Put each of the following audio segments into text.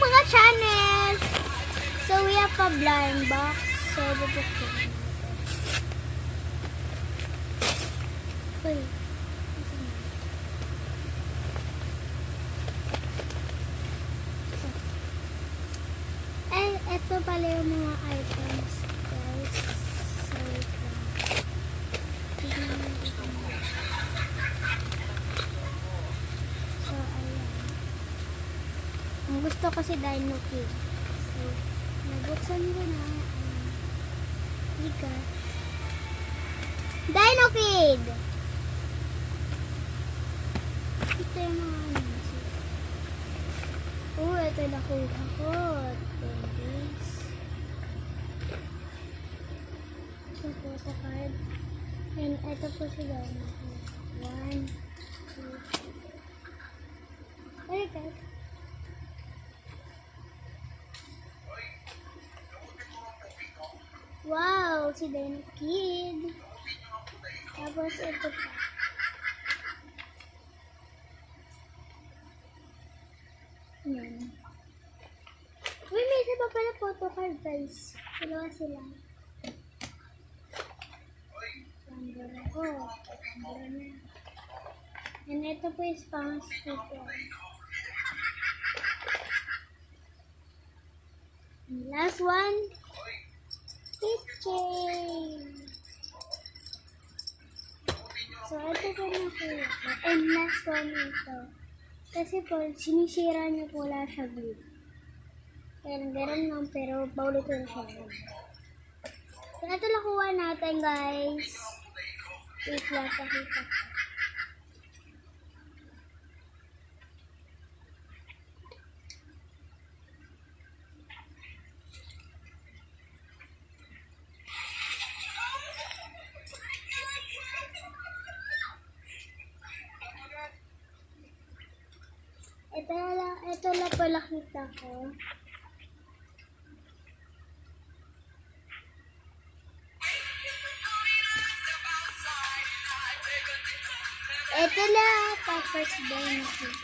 mga channel. So, we have a blind box. So, bubuksan natin. Uy. Eh, eto pala yung mga items, guys. So, wait lang. Tignan natin ito. So, ayan. Ang gusto ko si Dino Kid. So, nabuksan ko na. Ika. Dino Kid! Ito yung mga ano. Oh, ito nakuha ko. 10 days. Ito photo card. And ito po si Dino Kid. 1, 2, 3. Ay, guys. Wow, si Dino Kid. Tapos ito pa. Yan. Uy, may isa pa pala photo card, guys. Dalawa sila. Pandora ko. Pandora na. And ito po is pang sticker. And last one. Keychain. So, ito po na po. And last one ito. Kasi po, sinisira niyo po wala siya glue. Kaya nagkaroon lang, pero paulit ko na siya. So, ito nakuha natin, guys. Wait lang, pakita ko. Ito lang pala kita ko. Ito lang, tapos Dino Kid.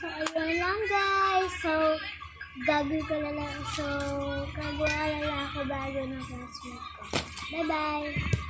So, ayun lang, guys. So, gagawin ko na lang. So, gagawa na lang ako bago ng classmate ko. Bye-bye!